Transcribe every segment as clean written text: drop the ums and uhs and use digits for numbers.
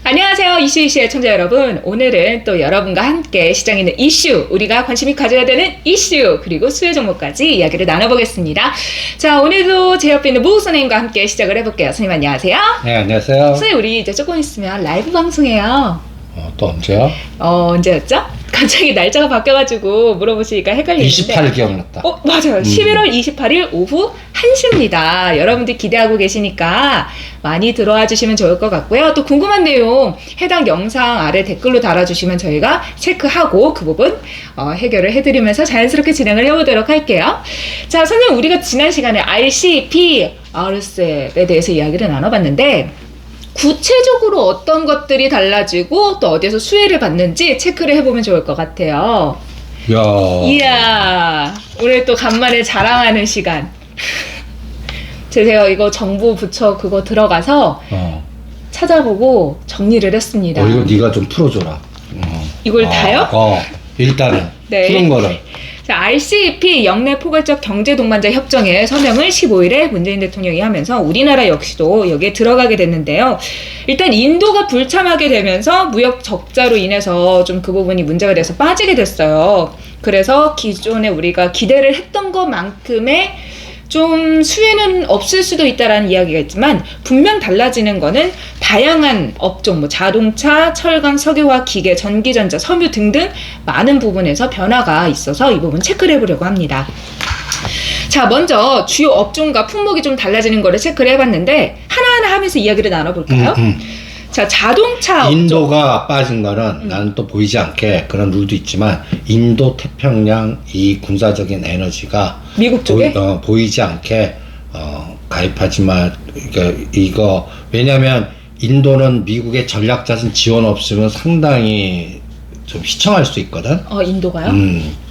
안녕하세요. 이슈의 청자 여러분. 오늘은 또 여러분과 함께 시장에 있는 이슈, 우리가 관심이 가져야 되는 이슈, 그리고 수혜 종목까지 이야기를 나눠보겠습니다. 자, 오늘도 제 옆에 있는 무 선생님과 함께 시작을 해볼게요. 선생님 안녕하세요. 네, 안녕하세요. 선생님, 우리 이제 조금 있으면 라이브 방송해요. 또 언제요? 언제였죠? 갑자기 날짜가 바뀌어가지고 물어보시니까 헷갈리는데 28일 기억났다. 맞아요. 11월 28일 오후 1시입니다. 여러분들 기대하고 계시니까 많이 들어와 주시면 좋을 것 같고요. 또 궁금한 내용 해당 영상 아래 댓글로 달아주시면 저희가 체크하고 그 부분 해결을 해드리면서 자연스럽게 진행을 해보도록 할게요. 자, 선생님, 우리가 지난 시간에 RCP, RCEP에 대해서 이야기를 나눠봤는데 구체적으로 어떤 것들이 달라지고 또 어디에서 수혜를 받는지 체크를 해보면 좋을 것 같아요. 이야, 오늘 또 간만에 자랑하는 시간. 제가 이거 정부 부처 그거 들어가서 찾아보고 정리를 했습니다. 이거 네가 좀 풀어줘라. 이걸 다요? 일단은 네. 푸는 거를. 자, RCEP 영내 포괄적 경제 동반자 협정에 서명을 15일에 문재인 대통령이 하면서 우리나라 역시도 여기에 들어가게 됐는데요. 일단 인도가 불참하게 되면서 무역 적자로 인해서 좀 그 부분이 문제가 돼서 빠지게 됐어요. 그래서 기존에 우리가 기대를 했던 것만큼의 좀 수혜는 없을 수도 있다라는 이야기가 있지만 분명 달라지는 거는 다양한 업종, 뭐 자동차, 철강, 석유화학, 기계, 전기전자, 섬유 등등 많은 부분에서 변화가 있어서 이 부분 체크를 해보려고 합니다. 자, 먼저 주요 업종과 품목이 좀 달라지는 거를 체크를 해봤는데 하나하나 하면서 이야기를 나눠볼까요? 자, 자동차 업종. 인도가 빠진 거는 나는 또 보이지 않게 그런 룰도 있지만 인도 태평양 이 군사적인 에너지가 미국 쪽에 보이지 않게 가입하지 마. 이거 왜냐면 인도는 미국의 전략자산 지원 없으면 상당히 좀 희청할 수 있거든. 인도가요?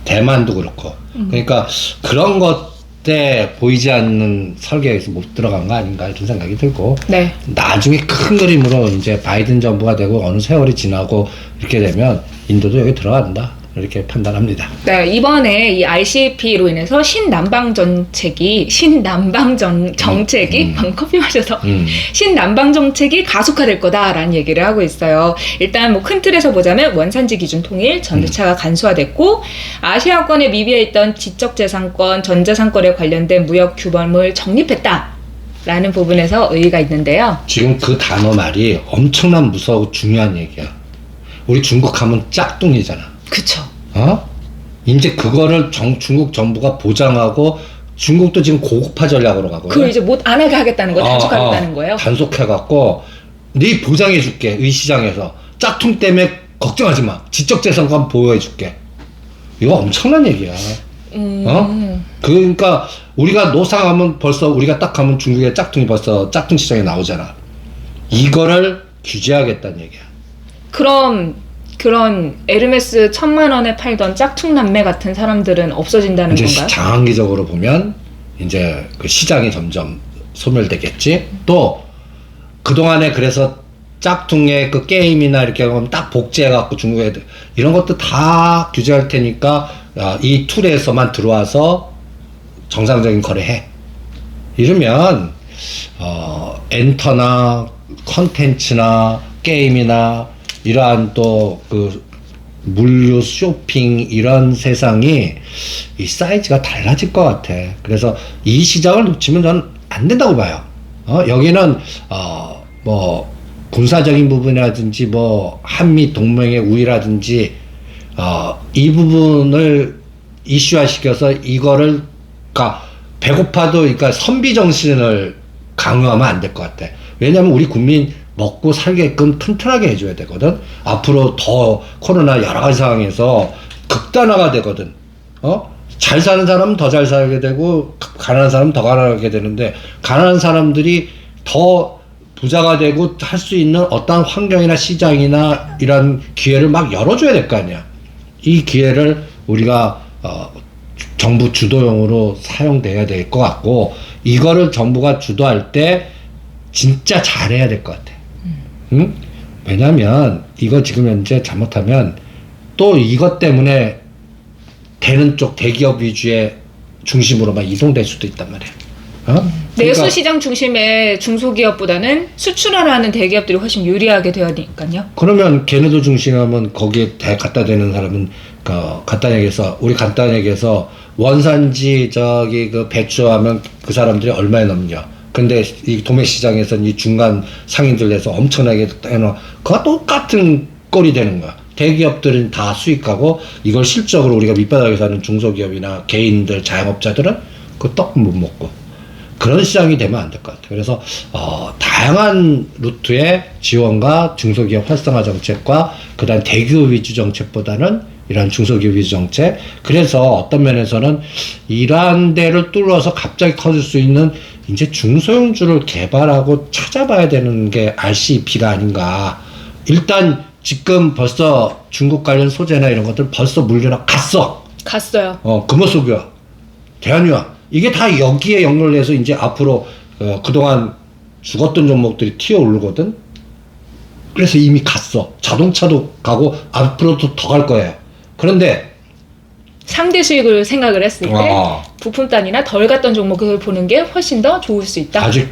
대만도 그렇고. 그러니까 그런 것 때 보이지 않는 설계에서 못 들어간 거 아닌가 이런 생각이 들고. 네. 나중에 큰 그림으로 이제 바이든 정부가 되고 어느 세월이 지나고 이렇게 되면 인도도 여기 들어간다 이렇게 판단합니다. 네, 이번에 이 RCEP로 인해서 신남방 정책이 방금 커피 마셔서 신남방 정책이 가속화될 거다라는 얘기를 하고 있어요. 일단 뭐 큰 틀에서 보자면 원산지 기준 통일, 전자차가 간소화됐고 아시아권에 미비해 있던 지적재산권, 전자상권에 관련된 무역 규범을 정립했다라는 부분에서 의의가 있는데요. 지금 그 단어 말이 엄청난 무서워 중요한 얘기야. 우리 중국 하면 짝퉁이잖아. 그쵸. 이제 그거를 중국 정부가 보장하고 중국도 지금 고급화 전략으로 가고요. 그걸 이제 못 안 하게 하겠다는 거예요. 단속하겠다는 거예요. 단속해갖고 네 보장해줄게. 의시장에서 짝퉁 때문에 걱정하지 마. 지적재산권 보호해줄게. 이거 엄청난 얘기야. 그러니까 우리가 노상하면 벌써 우리가 딱 하면 중국의 짝퉁이 벌써 짝퉁 시장에 나오잖아. 이거를 규제하겠다는 얘기야. 그런 에르메스 1,000만 원에 팔던 짝퉁 남매 같은 사람들은 없어진다는 이제 건가요? 장기적으로 보면 이제 그 시장이 점점 소멸되겠지. 또 그동안에 그래서 짝퉁의 그 게임이나 이렇게 하면 딱 복제해갖고 중국 애들 이런 것도 다 규제할 테니까 이 툴에서만 들어와서 정상적인 거래해. 이러면 엔터나 컨텐츠나 게임이나 이러한 또 그 물류 쇼핑 이런 세상이 이 사이즈가 달라질 것 같아. 그래서 이 시장을 놓치면 저는 안 된다고 봐요. 여기는 뭐 군사적인 부분이라든지 뭐 한미 동맹의 우위라든지 이 부분을 이슈화 시켜서 이거를 그러니까 배고파도 그러니까 선비 정신을 강요하면 안 될 것 같아. 왜냐하면 우리 국민 먹고 살게끔 튼튼하게 해줘야 되거든. 앞으로 더 코로나 여러 가지 상황에서 극단화가 되거든. 잘 사는 사람은 더 잘 살게 되고 가난한 사람은 더 가난하게 되는데 가난한 사람들이 더 부자가 되고 할 수 있는 어떤 환경이나 시장이나 이런 기회를 막 열어줘야 될 거 아니야. 이 기회를 우리가 정부 주도용으로 사용돼야 될 것 같고 이거를 정부가 주도할 때 진짜 잘해야 될 것 같아. 응? 왜냐면 이거 지금 현재 잘못하면 또 이것 때문에 되는 쪽 대기업 위주의 중심으로만 이동될 수도 있단 말이야. 내수 시장 중심의 중소기업보다는 수출을 하는 대기업들이 훨씬 유리하게 되어니까요. 그러면 걔네도 중심하면 거기에 갖다 대는 사람은 간단하게 얘기해서 우리 간단하게 얘기해서 원산지 저기 그 배추하면 그 사람들이 얼마에 넘냐. 근데 이 도매 시장에서는 이 중간 상인들 내서 엄청나게 해놓아. 그거 똑같은 꼴이 되는 거야. 대기업들은 다 수익하고 이걸 실적으로 우리가 밑바닥에서 하는 중소기업이나 개인들, 자영업자들은 그 떡 못 먹고 그런 시장이 되면 안 될 것 같아요. 그래서 다양한 루트의 지원과 중소기업 활성화 정책과 그다음 대기업 위주 정책보다는 이러한 중소기업 위주 정책. 그래서 어떤 면에서는 이러한 데를 뚫어서 갑자기 커질 수 있는 이제 중소형주를 개발하고 찾아봐야 되는 게 RCEP가 아닌가. 일단 지금 벌써 중국 관련 소재나 이런 것들 벌써 물려나 갔어요. 금호석유화, 대한유화 이게 다 여기에 연결돼서 이제 앞으로 그동안 죽었던 종목들이 튀어 오르거든. 그래서 이미 갔어. 자동차도 가고 앞으로도 더 갈 거예요. 그런데 상대 수익을 생각을 했을 때 부품단이나 덜 갔던 종목을 보는 게 훨씬 더 좋을 수 있다. 아직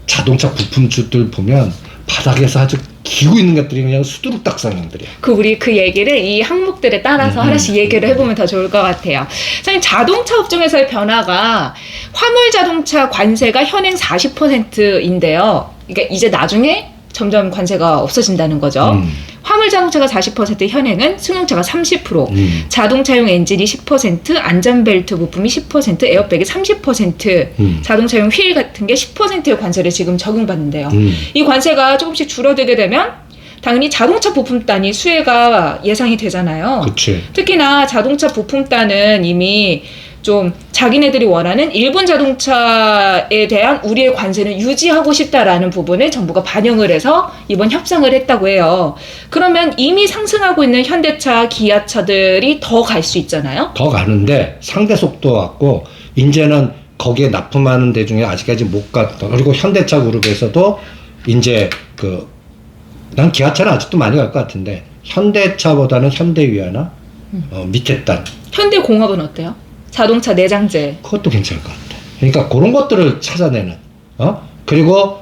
자동차 부품주들 보면 바닥에서 아주 기고 있는 것들이 그냥 수두룩딱상형들이야. 우리 그 얘기를 이 항목들에 따라서 하나씩 얘기를 해보면 더 좋을 것 같아요. 사실 자동차 업종에서의 변화가 화물 자동차 관세가 현행 40%인데요. 그러니까 이제 나중에 점점 관세가 없어진다는 거죠. 화물 자동차가 40%, 현행은 승용차가 30%, 자동차용 엔진이 10%, 안전벨트 부품이 10%, 에어백이 30%, 자동차용 휠 같은 게 10%의 관세를 지금 적용받는데요. 이 관세가 조금씩 줄어들게 되면 당연히 자동차 부품단이 수혜가 예상이 되잖아요. 그치. 특히나 자동차 부품단은 이미 좀 자기네들이 원하는 일본 자동차에 대한 우리의 관세는 유지하고 싶다라는 부분을 정부가 반영을 해서 이번 협상을 했다고 해요. 그러면 이미 상승하고 있는 현대차, 기아차들이 더 갈 수 있잖아요. 더 가는데 상대 속도 같고 이제는 거기에 납품하는 데 중에 아직까지 못 갔다. 그리고 현대차 그룹에서도 이제 난 기아차는 아직도 많이 갈 것 같은데 현대차보다는 현대위아나 밑에 단 현대공업은 어때요? 자동차 내장재. 그것도 괜찮을 것 같아. 그러니까 그런 것들을 찾아내는. 그리고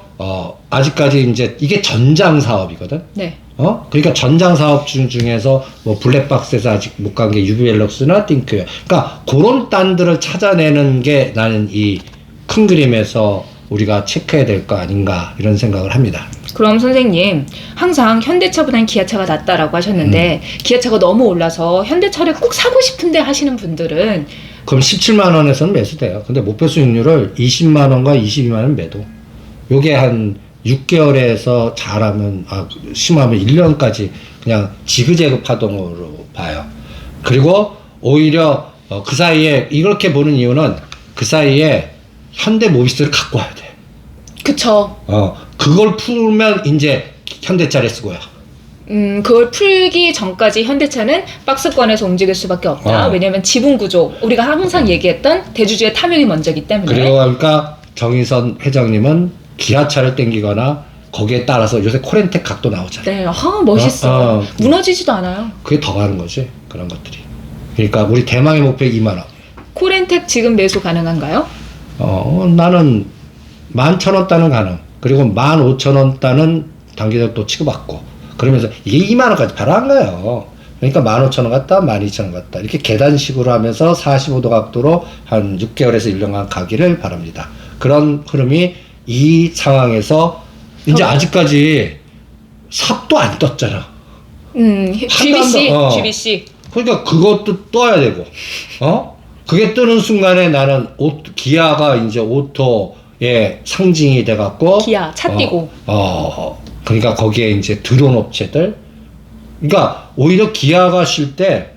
아직까지 이제 이게 전장 사업이거든. 네. 그러니까 전장 사업 중에서 뭐 블랙박스에서 아직 못 간 게 유비웰럭스나 띵크웨어. 그러니까 그런 단들을 찾아내는 게 나는 이 큰 그림에서 우리가 체크해야 될 거 아닌가 이런 생각을 합니다. 그럼 선생님, 항상 현대차보다는 기아차가 낫다라고 하셨는데 기아차가 너무 올라서 현대차를 꼭 사고 싶은데 하시는 분들은 그럼 17만 원에서는 매수돼요. 근데 목표 수익률을 20만 원과 22만 원 매도. 요게 한 6개월에서 잘하면 심하면 1년까지 그냥 지그재그 파동으로 봐요. 그리고 오히려 그 사이에 이렇게 보는 이유는 그 사이에 현대 모비스를 갖고 와야 돼. 그쵸. 그걸 풀면 이제 현대차를 쓰고요. 그걸 풀기 전까지 현대차는 박스권에서 움직일 수밖에 없다. 왜냐면 지분 구조, 우리가 항상 얘기했던 대주주의 탐욕이 먼저기 때문에. 그리고 그러니까 정의선 회장님은 기아차를 땡기거나 거기에 따라서 요새 코렌텍 각도 나오잖아. 네, 멋있어. 무너지지도 않아요. 그게 더 가는 거지, 그런 것들이. 그러니까 우리 대망의 목표 2만 원. 코렌텍 지금 매수 가능한가요? 나는 11,000원 단은 가능. 그리고 15,000원 단은 단기적 또 치고받고. 그러면서 이게 2만 원까지 바로 한 거예요. 그러니까 15,000원 갔다, 12,000원 갔다. 이렇게 계단식으로 하면서 45도 각도로 한 6개월에서 1년간 가기를 바랍니다. 그런 흐름이 이 상황에서 이제 아직까지 삽도 안 떴잖아. GBC. 그러니까 그것도 떠야 되고, 그게 뜨는 순간에 나는 기아가 이제 오토의 상징이 돼갖고. 기아, 차 띄고. 그러니까 거기에 이제 드론 업체들. 그러니까 오히려 기아가 쉴 때,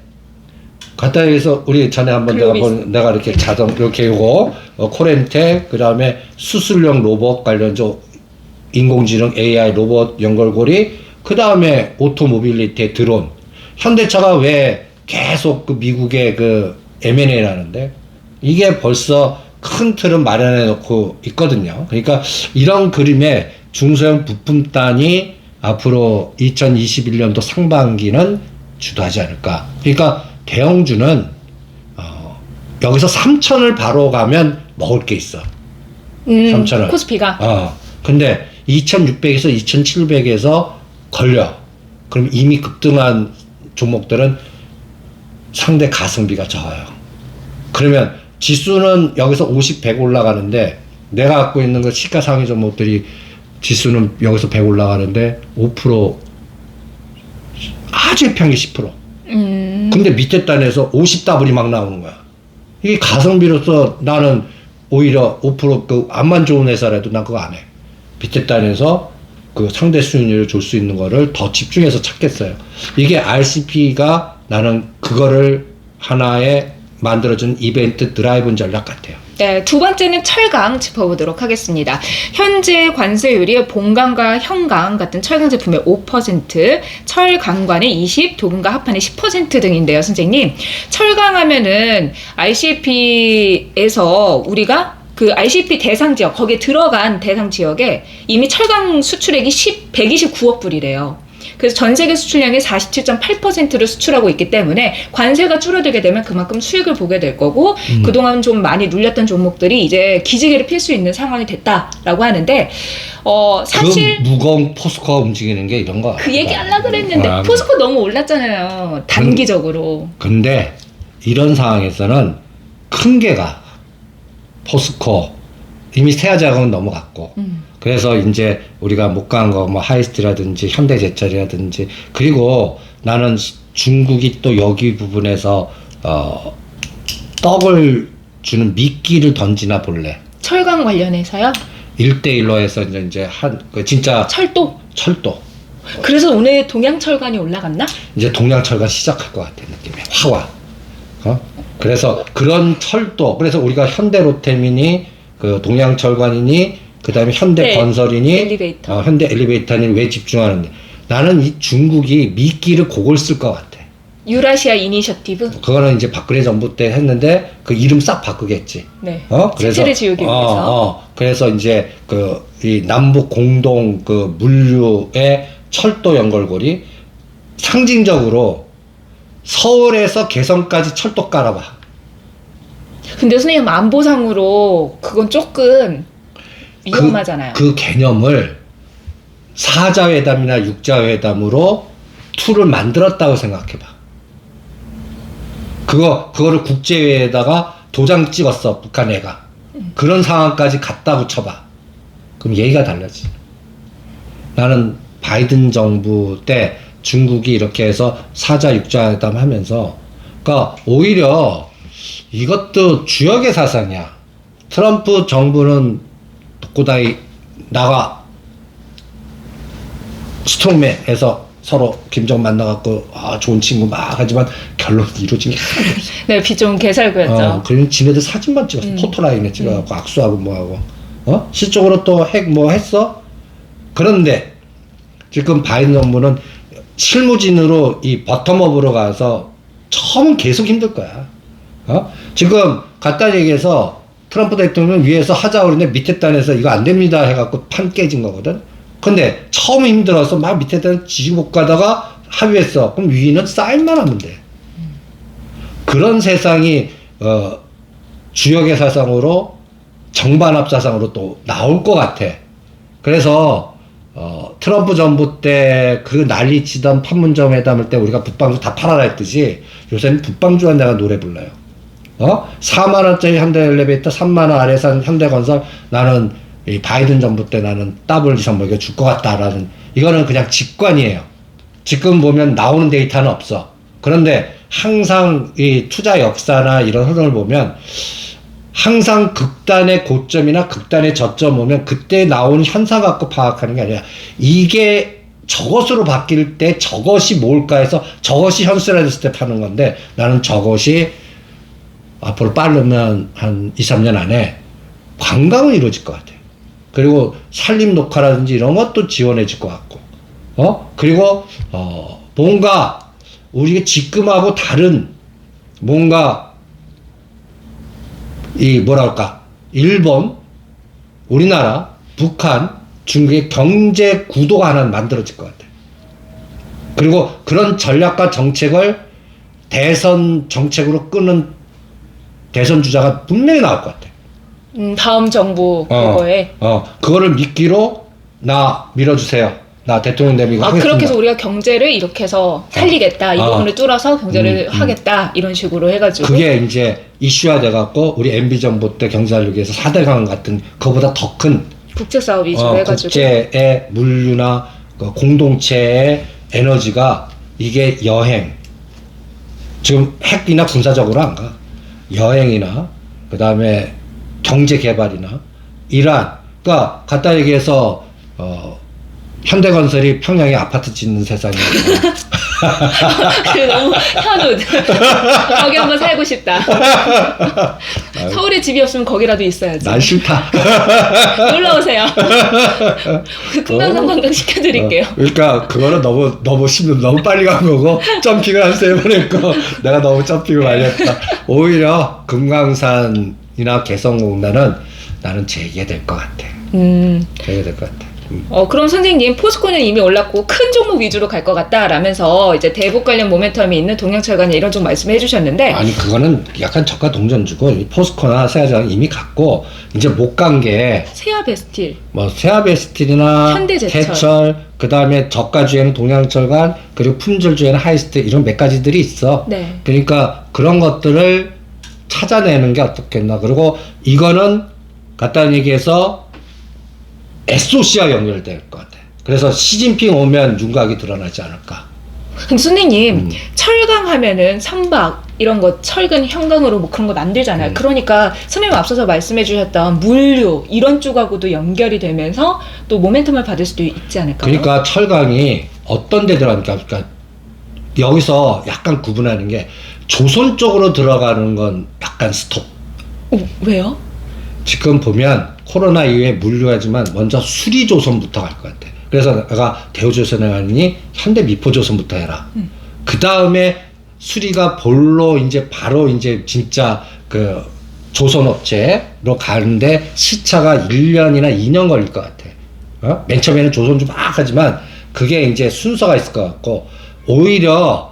간단히 해서 우리 전에 한번 내가 이렇게 이렇게 요거, 코렌텍, 그 다음에 수술용 로봇 관련적 인공지능 AI 로봇 연결고리, 그 다음에 오토모빌리티 드론. 현대차가 왜 계속 미국의 M&A라는데 이게 벌써 큰 틀은 마련해 놓고 있거든요. 그러니까 이런 그림에 중소형 부품단이 앞으로 2021년도 상반기는 주도하지 않을까. 그러니까 대형주는 여기서 3,000을 바로 가면 먹을 게 있어. 3,000원. 코스피가. 근데 2,600에서 2,700에서 걸려. 그럼 이미 급등한 종목들은 상대 가성비가 적어요. 그러면 지수는 여기서 50, 100 올라가는데 내가 갖고 있는 그 시가상위 종목들이 지수는 여기서 100 올라가는데 5% 아주 평균 10%. 근데 밑에 단에서 50더블이 막 나오는 거야. 이게 가성비로서 나는 오히려 5% 암만 좋은 회사라도 난 그거 안 해. 밑에 단에서 그 상대 수익률을 줄 수 있는 거를 더 집중해서 찾겠어요. 이게 RCP가 나는 그거를 하나의 만들어준 이벤트 드라이브 전략 같아요. 네, 두 번째는 철강 짚어보도록 하겠습니다. 현재 관세율이 본강과 현강 같은 철강 제품의 5%, 철강관의 20%, 도금과 합판의 10% 등인데요, 선생님. 철강하면은 ICP에서 우리가 그 ICP 대상 지역, 거기에 들어간 대상 지역에 이미 철강 수출액이 129억 불이래요. 그래서 전 세계 수출량의 47.8%를 수출하고 있기 때문에 관세가 줄어들게 되면 그만큼 수익을 보게 될 거고 그동안 좀 많이 눌렸던 종목들이 이제 기지개를 필 수 있는 상황이 됐다라고 하는데 사실 그 무거운 포스코가 움직이는 게 이런 거. 그 얘기 하려고 그랬는데 포스코 너무 올랐잖아요. 단기적으로. 근데 이런 상황에서는 큰 개가 포스코 이미 세아자금은 넘어갔고 그래서 이제 우리가 못 간 거 뭐 하이스트라든지 현대제철이라든지 그리고 나는 중국이 또 여기 부분에서 떡을 주는 미끼를 던지나 볼래. 철강 관련해서요? 1대1로 해서 이제 진짜 철도. 그래서 오늘 동양철관이 올라갔나? 이제 동양철관 시작할 것 같은 느낌이야. 화와. 그래서 그런 철도. 그래서 우리가 현대로템이니 그 동양철관이니 그다음에 현대건설이니 엘리베이터. 현대 엘리베이터니 왜 집중하는데 나는 이 중국이 미끼를 그걸 쓸 것 같아. 유라시아 이니셔티브. 그거는 이제 박근혜 정부 때 했는데 그 이름 싹 바꾸겠지. 네. 그래서 실체를 지우기 위해서. 그래서 이제 이 남북 공동 그 물류의 철도 연결고리 상징적으로 서울에서 개성까지 철도 깔아봐. 근데 선생님 안보상으로 그건 조금 위험하잖아요. 그 개념을 4자회담이나 6자회담으로 툴을 만들었다고 생각해봐. 그거를 국제회에다가 도장 찍었어, 북한 애가. 그런 상황까지 갖다 붙여봐. 그럼 얘기가 달라지. 나는 바이든 정부 때 중국이 이렇게 해서 4자, 6자회담 하면서, 그러니까 오히려 이것도 주역의 사상이야. 트럼프 정부는 독고다이 나가 스트롱맨에서 서로 김정 만나갖고 좋은 친구 막 하지만 결론 이루어진 게 네, 비좀 개살구였죠. 그러면 지네들 사진만 찍었어. 포토라인에 찍어갖고 악수하고 뭐하고 실적으로 또 핵 뭐 했어? 그런데 지금 바이든 정부는 실무진으로 이 버텀업으로 가서 처음 계속 힘들 거야. 지금 간단히 얘기해서 트럼프 대통령 위에서 하자 그러는데 밑에 단에서 이거 안 됩니다 해갖고 판 깨진 거거든. 근데 처음 힘들어서 막 밑에 단에 지지고 가다가 합의했어. 그럼 위는 사인만 하면 돼. 그런 세상이 주역의 사상으로 정반합 사상으로 또 나올 것 같아. 그래서 트럼프 정부 때 그 난리치던 판문점 회담을 때 우리가 북방주 다 팔아라 했듯이 요새는 북방주한 내가 노래 불러요. 4만원짜리 현대 엘리베이터 3만원 아래 산 현대건설 나는 이 바이든 정부 때 나는 더블 이상 먹여줄 것 같다라는 이거는 그냥 직관이에요. 지금 보면 나오는 데이터는 없어. 그런데 항상 이 투자 역사나 이런 흐름을 보면 항상 극단의 고점이나 극단의 저점 오면 그때 나오는 현상 갖고 파악하는 게 아니라 이게 저것으로 바뀔 때 저것이 뭘까 해서 저것이 현실화됐을 때 파는 건데 나는 저것이 앞으로 빠르면 한 2, 3년 안에 관광은 이루어질 것 같아요. 그리고 산림 녹화라든지 이런 것도 지원해질 것 같고, 그리고, 뭔가, 우리가 지금하고 다른, 뭔가, 일본, 우리나라, 북한, 중국의 경제 구도가 하나 만들어질 것 같아요. 그리고 그런 전략과 정책을 대선 정책으로 끄는 대선 주자가 분명히 나올 것 같아요. 다음 정부 그거에. 그거를 미끼로 나 밀어주세요. 나 대통령 되면 이거 하겠습니다. 그렇게 해서 우리가 경제를 이렇게 해서 살리겠다. 이 부분을 뚫어서 경제를 하겠다. 이런 식으로 해가지고. 그게 이제 이슈화 돼갖고 우리 MB 정부 때 경제 살리기 위해서 4대 강원 같은 그거보다 더 큰 국제 사업 위주로 해가지고. 국제의 물류나 그 공동체의 에너지가 이게 여행 지금 핵이나 군사적으로 안 가. 여행이나 그 다음에 경제 개발이나 이러한 그러니까 갖다 얘기해서 현대건설이 평양에 아파트 짓는 세상이니까 너무 현우 거기 한번 살고 싶다. 서울에 집이 없으면 거기라도 있어야지. 난 싫다. 놀러 오세요. 금강산 관광 시켜드릴게요. 그러니까 그거는 너무 심도 너무 빨리 간 거고 점핑을 한 3번 했고 내가 너무 점핑을 많이 했다. 오히려 금강산이나 개성공단은 나는 재개될 것 같아. 재개될 것 같아. 그럼 선생님 포스코는 이미 올랐고 큰 종목 위주로 갈 것 같다라면서 이제 대북 관련 모멘텀이 있는 동양철강 이런 쪽 말씀해 주셨는데 아니 그거는 약간 저가 동전주고 포스코나 세아장 이미 갔고 이제 못 간 게 세아베스틸 뭐 세아베스틸이나 현대제철 그 다음에 저가 주에는 동양철강 그리고 품절 주에는 하이스트 이런 몇 가지들이 있어. 네. 그러니까 그런 것들을 찾아내는 게 어떻겠나. 그리고 이거는 간단히 얘기해서 SOC와 연결될 것 같아. 그래서 시진핑 오면 윤곽이 드러나지 않을까. 근데 선생님 철강 하면은 선박 이런 거 철근 형광으로 뭐 그런 거 만들잖아요. 그러니까 선생님 앞서서 말씀해 주셨던 물류 이런 쪽하고도 연결이 되면서 또 모멘텀을 받을 수도 있지 않을까요? 그러니까 철강이 어떤 데 들어가니까 그러니까 여기서 약간 구분하는 게 조선 쪽으로 들어가는 건 약간 스톱. 왜요? 지금 보면 코로나 이후에 물류하지만 먼저 수리조선부터 갈 것 같아. 그래서 내가 대우조선에 가니 현대미포조선부터 해라. 그 다음에 수리가 볼로 이제 바로 이제 진짜 그 조선업체로 가는데 시차가 1년이나 2년 걸릴 것 같아. 맨 처음에는 조선주 막 하지만 그게 이제 순서가 있을 것 같고 오히려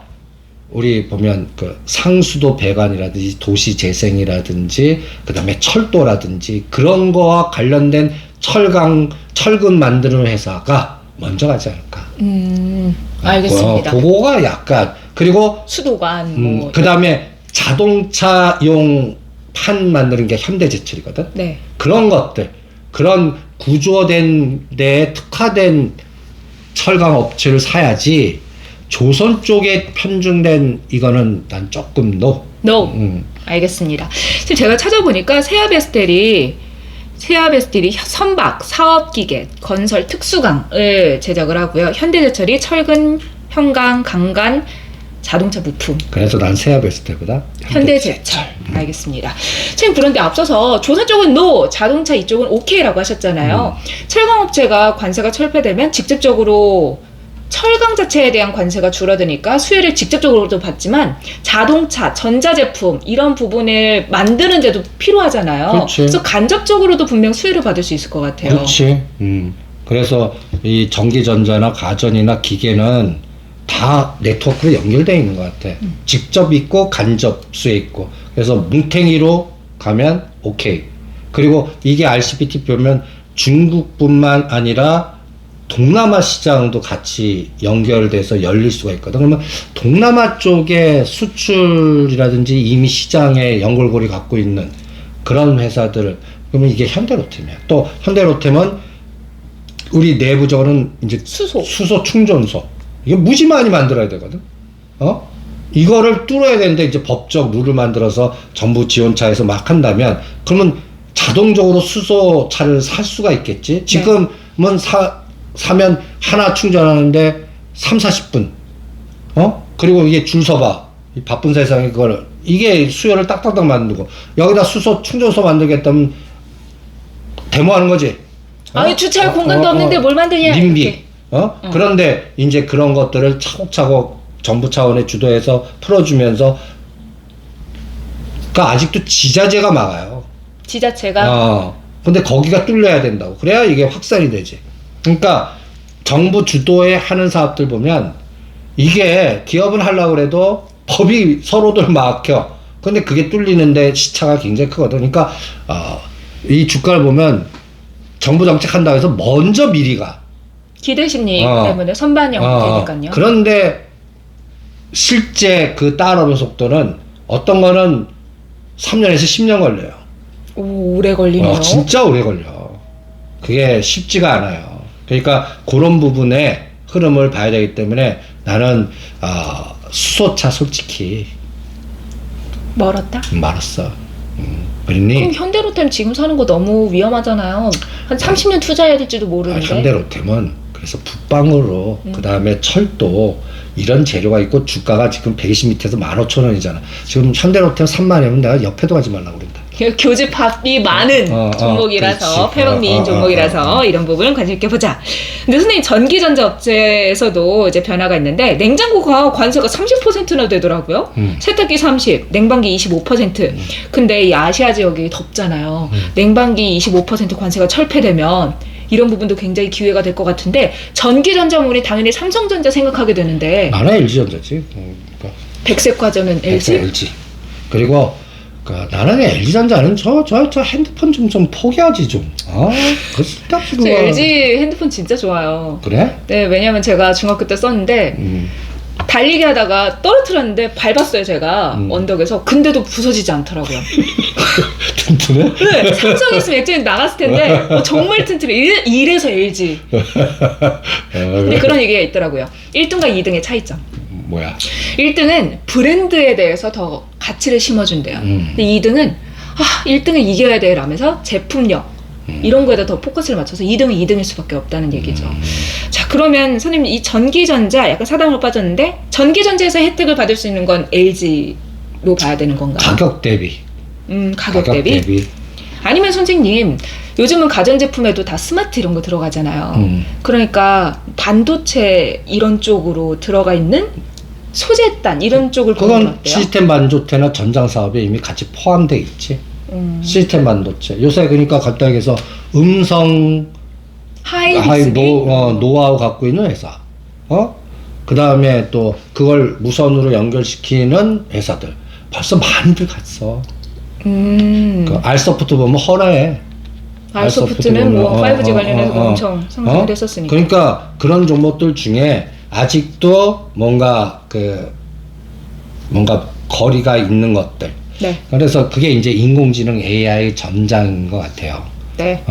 우리 보면 그 상수도 배관이라든지 도시 재생이라든지 그다음에 철도라든지 그런 거와 관련된 철근 만드는 회사가 먼저 가지 않을까. 알겠습니다. 그거가 약간 그리고 수도관 그다음에 자동차용 판 만드는 게 현대제철이거든. 네. 그런 것들 그런 구조된 데에 특화된 철강 업체를 사야지. 조선 쪽에 편중된 이거는 난 조금 No. 알겠습니다. 지금 제가 찾아보니까 세아베스텔이 선박, 사업기계, 건설 특수강을 제작을 하고요. 현대제철이 철근, 형강, 강간, 자동차 부품. 그래서 난 세아베스텔보다 현대제철. 알겠습니다. 선생님 그런데 앞서서 조선 쪽은 NO, 자동차 이쪽은 OK라고 하셨잖아요. 철강업체가 관세가 철폐되면 직접적으로 철강 자체에 대한 관세가 줄어드니까 수혜를 직접적으로도 받지만 자동차, 전자제품 이런 부분을 만드는 데도 필요하잖아요. 그렇지. 그래서 간접적으로도 분명 수혜를 받을 수 있을 것 같아요. 그렇지. 그래서 이 전기전자나 가전이나 기계는 다 네트워크로 연결되어 있는 것 같아. 직접 있고 간접 수혜 있고. 그래서 뭉탱이로 가면 오케이. 그리고 이게 RCPT 보면 중국뿐만 아니라 동남아 시장도 같이 연결돼서 열릴 수가 있거든. 그러면 동남아 쪽에 수출이라든지 이미 시장에 연골고리 갖고 있는 그런 회사들, 그러면 이게 현대로템이야. 또 현대로템은 우리 내부적으로는 이제 수소 충전소. 이게 무지 많이 만들어야 되거든. 이거를 뚫어야 되는데 이제 법적 룰을 만들어서 정부 지원차에서 막 한다면 그러면 자동적으로 수소차를 살 수가 있겠지. 지금은 사면 하나 충전하는데 3-40분. 그리고 이게 줄 서봐. 이 바쁜 세상에 그걸 이게 수요를 딱딱딱 만들고 여기다 수소 충전소 만들겠다면 데모하는 거지. 아니 주차할 공간도 없는데 뭘 만드냐. 님비. 그런데 이제 그런 것들을 차곡차곡 정부 차원의 주도해서 풀어주면서 그러니까 아직도 지자체가 막아요. 지자체가. 근데 거기가 뚫려야 된다고. 그래야 이게 확산이 되지. 그러니까 정부 주도에 하는 사업들 보면 이게 기업은 하려고 해도 법이 서로들 막혀. 근데 그게 뚫리는데 시차가 굉장히 크거든. 그러니까 이 주가를 보면 정부 정책한다고 해서 먼저 미리 가. 기대 심리 때문에 선반영 되니까요. 그런데 실제 그 따라오는 속도는 어떤 거는 3년에서 10년 걸려요. 오, 오래 걸리네요. 진짜 오래 걸려. 그게 쉽지가 않아요. 그러니까 그런 부분의 흐름을 봐야 되기 때문에 나는 수소차 솔직히 멀었다? 말았어. 그러니 그럼 현대로템 지금 사는 거 너무 위험하잖아요. 한 30년 투자해야 될지도 모르는데. 현대로템은 그래서 붙방으로 그 다음에 철도 이런 재료가 있고 주가가 지금 120m에서 15,000원이잖아. 지금 현대로템 3만이면 내가 옆에도 가지 말라고 그런다. 교집합이 많은 종목이라서 폐방미인 종목이라서 이런 부분을 관심 있게 보자. 근데 선생님 전기전자 업체에서도 이제 변화가 있는데 냉장고가 관세가 30%나 되더라고요. 세탁기 30, 냉방기 25%. 근데 이 아시아 지역이 덥잖아요. 냉방기 25% 관세가 철폐되면 이런 부분도 굉장히 기회가 될 것 같은데 전기전자물이 당연히 삼성전자 생각하게 되는데 나는 LG전자지. 그러니까. 백색화전은 LG? LG. 그리고 나는 LG전자는 저 핸드폰 좀 포기하지 좀. 그 쓸데없이 저 LG 핸드폰 진짜 좋아요. 그래? 네, 왜냐면 제가 중학교 때 썼는데 달리기 하다가 떨어뜨렸는데 밟았어요, 제가 언덕에서. 근데도 부서지지 않더라고요. 튼튼해? 네, 삼성이었으면 액정이 나갔을 텐데 정말 튼튼해. 이래서 LG. 근데 그런 얘기가 있더라고요. 1등과 2등의 차이점. 뭐야? 1등은 브랜드에 대해서 더 가치를 심어준대요. 근데 2등은 1등은 이겨야 돼 라면서 제품력 이런 거에다 더 포커스를 맞춰서 2등은 2등일 수밖에 없다는 얘기죠. 자, 그러면 선생님 이 전기전자 약간 사담으로 빠졌는데 전기전자에서 혜택을 받을 수 있는 건 LG로 봐야 되는 건가요? 가격 대비. 가격 대비? 아니면 선생님 요즘은 가전제품에도 다 스마트 이런 거 들어가잖아요. 그러니까 반도체 이런 쪽으로 들어가 있는 소재단 이런 쪽을 보면 그건 어때요? 시스템 반도체나 전장 사업에 이미 같이 포함되어 있지. 시스템 반도체. 요새 그러니까 간단하게 해서 음성 노하우 갖고 있는 회사. 그 다음에 또 그걸 무선으로 연결시키는 회사들. 벌써 많이들 갔어. 그 알소프트 보면 허라해. 알소프트는 뭐 5G 관련해서 엄청 성장을 했었으니까. 그러니까 그런 종목들 중에 아직도 뭔가 거리가 있는 것들. 네. 그래서 그게 이제 인공지능 AI 전장인 것 같아요. 네.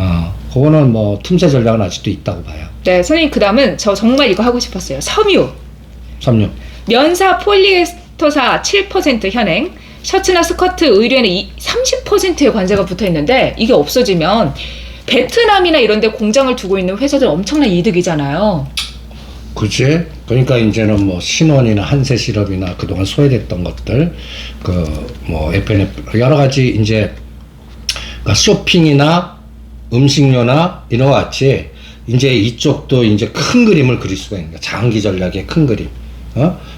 그거는 뭐 틈새 전략은 아직도 있다고 봐요. 네, 선생님 그 다음은 저 정말 이거 하고 싶었어요. 섬유. 면사 폴리에스터사 7% 현행. 셔츠나 스커트, 의류에는 30%의 관세가 붙어 있는데 이게 없어지면 베트남이나 이런 데 공장을 두고 있는 회사들 엄청난 이득이잖아요. 그치? 그러니까 이제는 뭐 신원이나 한세실업이나 그동안 소외됐던 것들, 뭐 FNF 여러 가지 이제 쇼핑이나 음식료나 이런 것 같이 이제 이쪽도 이제 큰 그림을 그릴 수가 있는 거야. 장기 전략의 큰 그림.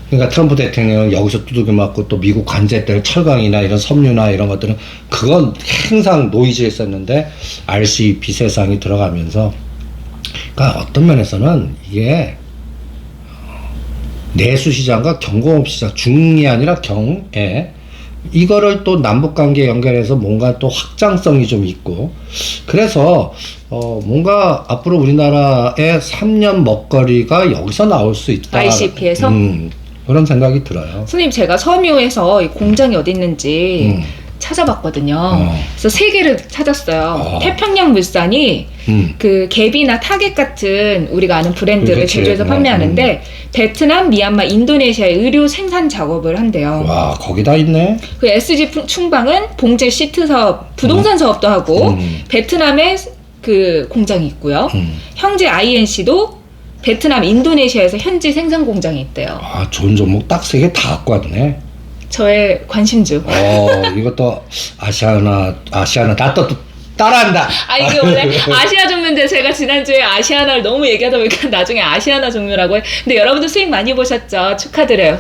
그러니까 트럼프 대통령은 여기서 두들겨 맞고 또 미국 관제 때문에 철강이나 이런 섬유나 이런 것들은 그건 항상 노이즈였었는데 RCEP 세상이 들어가면서 그러니까 어떤 면에서는 이게 내수 시장과 경공업 시장 중이 아니라 경에 이거를 또 남북 관계 연결해서 뭔가 또 확장성이 좀 있고 그래서 뭔가 앞으로 우리나라의 3년 먹거리가 여기서 나올 수 있다. ICP에서? 그런 생각이 들어요. 선생님 제가 섬유에서 이 공장이 어디 있는지 찾아봤거든요. 그래서 세 개를 찾았어요. 태평양 물산이 그 갭이나 타겟 같은 우리가 아는 브랜드를 그치. 제조해서 판매하는데 베트남, 미얀마, 인도네시아의 의류 생산 작업을 한대요. 와, 거기다 있네. 그 SG 충방은 봉제 시트 사업, 부동산 사업도 하고 베트남에 그 공장이 있고요. 형제 INC도 베트남, 인도네시아에서 현지 생산 공장이 있대요. 좋은 종목 딱 세 개 다 갖고 왔네. 저의 관심주. 이것도 아시아나 나 또 따라한다. 이게 원래 아시아 종류인데 제가 지난주에 아시아나를 너무 얘기하다 보니까 나중에 아시아나 종류라고 해. 근데 여러분들 수익 많이 보셨죠? 축하드려요.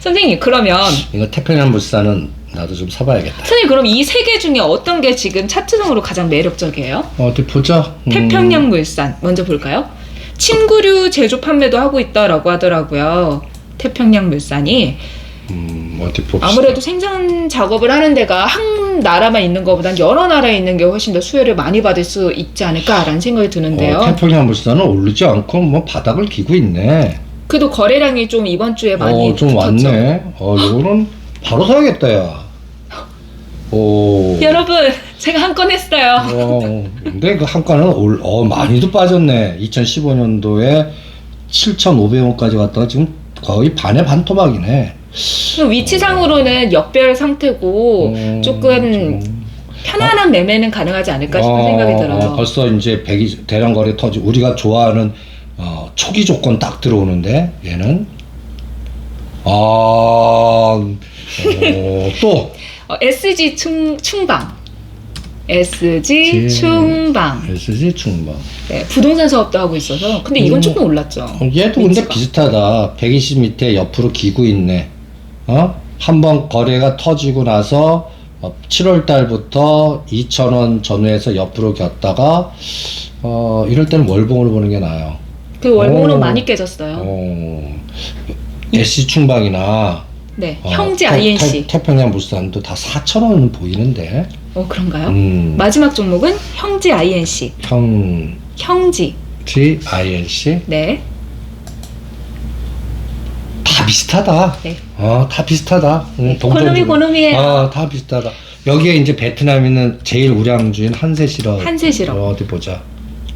선생님 그러면 이거 태평양 물산은 나도 좀 사봐야겠다. 선생님 그럼 이 세 개 중에 어떤 게 지금 차트상으로 가장 매력적이에요? 어디 보자. 태평양 물산 먼저 볼까요? 침구류 제조 판매도 하고 있다라고 하더라고요. 태평양 물산이 어디 봅시다. 아무래도 생산 작업을 하는 데가 한 나라만 있는 것보단 여러 나라에 있는 게 훨씬 더 수혜를 많이 받을 수 있지 않을까라는 생각이 드는데요. 태평양 물산은 오르지 않고 뭐 바닥을 기고 있네. 그래도 거래량이 좀 이번 주에 많이 좀 붙었죠. 왔네. 이거는 바로 사야겠다, 야. 여러분, 제가 한 건 했어요. 근데 그 한 건은 많이도 빠졌네. 2015년도에 7,500원까지 갔다가 지금 거의 반의 반토막이네. 위치상으로는 역별 상태고 조금 편안한 매매는 가능하지 않을까 싶은 생각이 들어요. 벌써 이제 대량 거래 터지. 우리가 좋아하는 초기 조건 딱 들어오는데 얘는 또 SG 충방. SG 충방. SG 충방. 네, 부동산 사업도 하고 있어서. 근데 이건 조금 올랐죠. 얘도 근데 비슷하다. 120 밑에 옆으로 기고 있네. 한번 거래가 터지고 나서 7월 달부터 2,000원 전후에서 옆으로 겼다가 이럴 때는 월봉으로 보는 게 나아요. 그 월봉으로 많이 깨졌어요. SG 충방이나 네, 형제 INC. 태평양 물산도 다 4,000원은 보이는데. 그런가요? 마지막 종목은 형제 INC. 형지 INC. 네. 다 비슷하다. 네. 다 비슷하다. 고놈이에요. 다 비슷하다. 여기에 이제 베트남에 있는 제일 우량주인 한세실업. 어디 보자.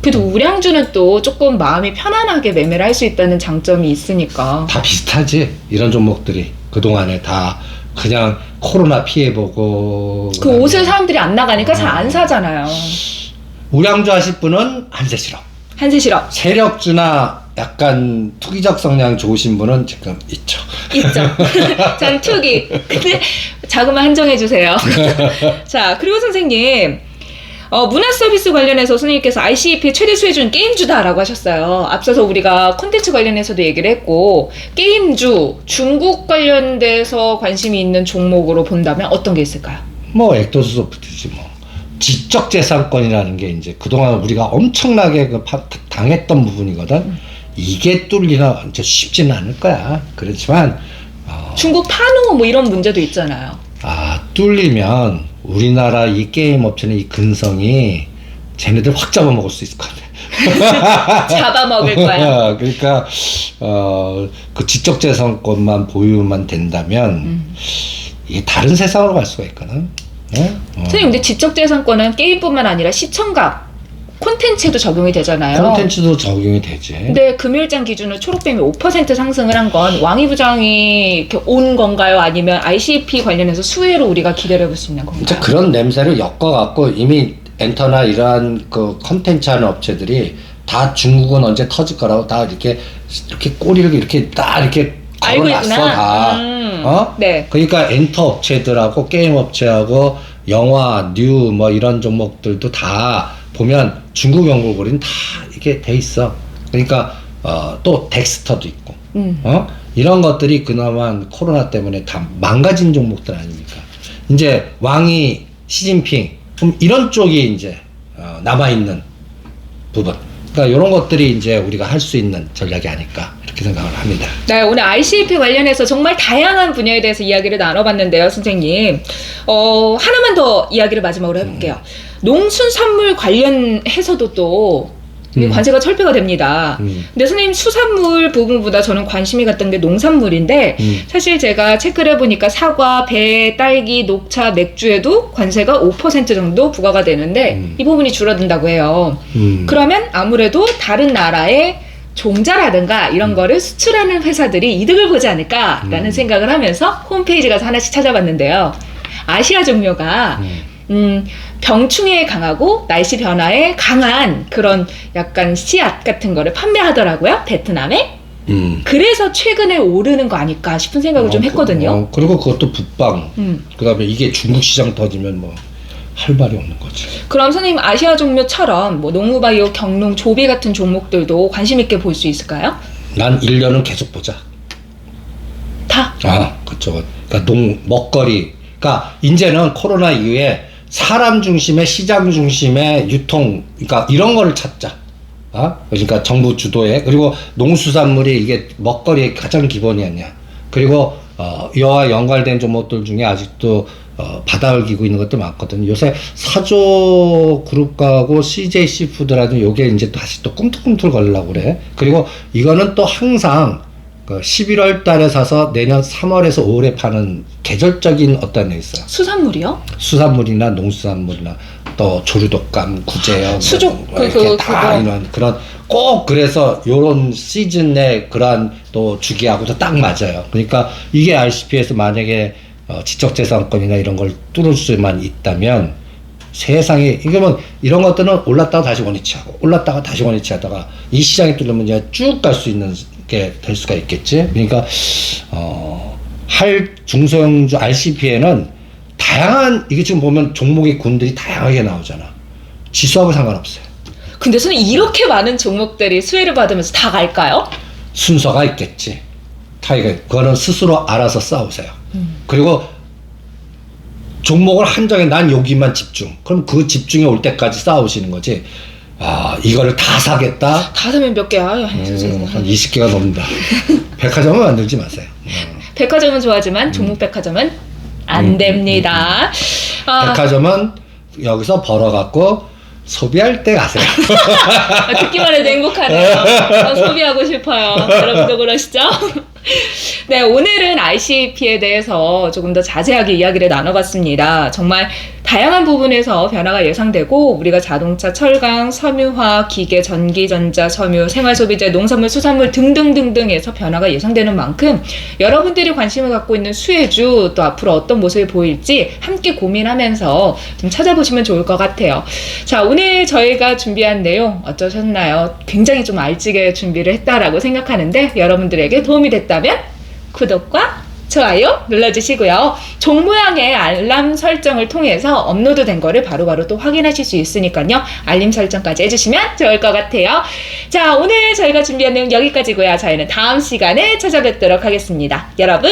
그래도 우량주는 또 조금 마음이 편안하게 매매를 할 수 있다는 장점이 있으니까. 다 비슷하지. 이런 종목들이 그동안에 다 그냥 코로나 피해보고 그 옷을 사람들이 안 나가니까 잘 안 사잖아요. 우량주 하실 분은 한세실업. 세력주나 약간 투기적 성향 좋으신 분은 지금 있죠. 전 투기. 근데 자그만 한정해 주세요. 자, 그리고 선생님, 문화 서비스 관련해서 선생님께서 ICP 최대 수혜주는 게임주다라고 하셨어요. 앞서서 우리가 콘텐츠 관련해서도 얘기를 했고, 게임주, 중국 관련돼서 관심이 있는 종목으로 본다면 어떤 게 있을까요? 엑도스 소프트지 뭐. 지적재산권이라는 게 이제 그동안 우리가 엄청나게 당했던 부분이거든. 이게 뚫리나 이제 쉽지는 않을 거야. 그렇지만 중국 판호 뭐 이런 문제도 있잖아요. 뚫리면 우리나라 이 게임 업체는 이 근성이 쟤네들 확 잡아먹을 수 있을 것 같아. 잡아먹을 거야. 그러니까 그 지적재산권만 보유만 된다면 이게 다른 세상으로 갈 수가 있거든. 선생님, 근데 지적재산권은 게임뿐만 아니라 시청각, 콘텐츠에도 적용이 되잖아요. 콘텐츠도 적용이 되지. 근데 금일장 기준으로 초록뱀이 5% 상승을 한 건 왕이 부장이 이렇게 온 건가요? 아니면 ICP 관련해서 수혜로 우리가 기대를 해볼 수 있는 건가요? 이제 그런 냄새를 엮어갖고 이미 엔터나 이러한 그 콘텐츠 하는 업체들이 다 중국은 언제 터질 거라고 다 이렇게 꼬리를 이렇게 딱 이렇게 걸어놨어 다. 네. 그러니까 엔터 업체들하고 게임 업체하고 영화, 뉴 뭐 이런 종목들도 다 보면 중국 연구고리는 다 이게 돼 있어. 그러니까 또 덱스터도 있고. 이런 것들이 그나마 코로나 때문에 다 망가진 종목들 아닙니까? 이제 왕이 시진핑 이런 쪽이 이제 남아 있는 부분. 그러니까 이런 것들이 이제 우리가 할 수 있는 전략이 아닐까 이렇게 생각을 합니다. 네, 오늘 ICP 관련해서 정말 다양한 분야에 대해서 이야기를 나눠봤는데요, 선생님. 하나만 더 이야기를 마지막으로 해볼게요. 농수산물 관련해서도 또 관세가 철폐가 됩니다. 근데 선생님, 수산물 부분보다 저는 관심이 갔던 게 농산물인데 사실 제가 체크를 해보니까 사과, 배, 딸기, 녹차, 맥주에도 관세가 5% 정도 부과가 되는데 이 부분이 줄어든다고 해요. 그러면 아무래도 다른 나라의 종자라든가 이런 거를 수출하는 회사들이 이득을 보지 않을까라는 생각을 하면서 홈페이지 가서 하나씩 찾아봤는데요. 아시아 종묘가 병충해에 강하고 날씨 변화에 강한 그런 약간 씨앗 같은 거를 판매하더라고요, 베트남에. 그래서 최근에 오르는 거 아닐까 싶은 생각을 좀 했거든요. 그리고 그것도 북방. 그다음에 이게 중국 시장 터지면 뭐 할 말이 없는 거지. 그럼 선생님, 아시아 종묘처럼 뭐 농후바이오, 경농, 조비 같은 종목들도 관심 있게 볼 수 있을까요? 난 1년은 계속 보자. 다? 그쪽은. 그러니까 먹거리. 그러니까 이제는 코로나 이후에 사람 중심의 시장 중심의 유통, 그러니까 이런 거를 찾자. 그러니까 정부 주도에. 그리고 농수산물이 이게 먹거리의 가장 기본이 아니야. 그리고 이와 연관된 종목들 중에 아직도 바닥을 기고 있는 것도 많거든요. 요새 사조 그룹하고 CJ 시푸드라든 요게 이제 다시 또 꿈틀꿈틀 걸려고 그래. 그리고 이거는 또 항상 11월 달에 사서 내년 3월에서 5월에 파는 계절적인 어떤 게 있어요. 수산물이요? 수산물이나 농수산물이나 또 조류독감, 구제염, 수족, 이렇게 다 이런 그런 꼭 그래서 요런 시즌에 그러한 또 주기하고도 딱 맞아요. 그러니까 이게 RCP에서 만약에 지적재산권이나 이런 걸 뚫을 수만 있다면 세상에 이거면 이런 것들은 올랐다가 다시 원위치하고 올랐다가 다시 원위치하다가 이 시장이 뚫리면 이제 쭉 갈 수 있는 게 될 수가 있겠지. 그러니까 중소형주 RCP에는 다양한 이게 지금 보면 종목의 군들이 다양하게 나오잖아. 지수하고 상관없어요. 근데 저는 이렇게 많은 종목들이 수혜를 받으면서 다 갈까요? 순서가 있겠지. 그거는 스스로 알아서 싸우세요. 그리고 종목을 한정해 난 여기만 집중. 그럼 그 집중이 올 때까지 싸우시는 거지. 이거를 다 사겠다. 다 사면 몇 개야? 한 20개가 넘는다. 백화점은 만들지 마세요. 백화점은 좋아하지만 종목 백화점은 안 됩니다. 백화점은 여기서 벌어갖고 소비할 때 가세요. 듣기만 해도 행복하네요. 소비하고 싶어요. 여러분도 그러시죠? 네, 오늘은 ICP에 대해서 조금 더 자세하게 이야기를 나눠봤습니다. 정말 다양한 부분에서 변화가 예상되고 우리가 자동차, 철강, 섬유화학, 기계, 전기, 전자, 섬유, 생활소비재, 농산물, 수산물 등등등등에서 변화가 예상되는 만큼 여러분들이 관심을 갖고 있는 수혜주 또 앞으로 어떤 모습이 보일지 함께 고민하면서 좀 찾아보시면 좋을 것 같아요. 자, 오늘 저희가 준비한 내용 어떠셨나요? 굉장히 좀 알지게 준비를 했다라고 생각하는데 여러분들에게 도움이 됐다면 구독과 좋아요 눌러주시고요. 종 모양의 알람 설정을 통해서 업로드된 거를 바로바로 또 확인하실 수 있으니까요. 알림 설정까지 해주시면 좋을 것 같아요. 자, 오늘 저희가 준비한 내용 여기까지고요. 저희는 다음 시간에 찾아뵙도록 하겠습니다. 여러분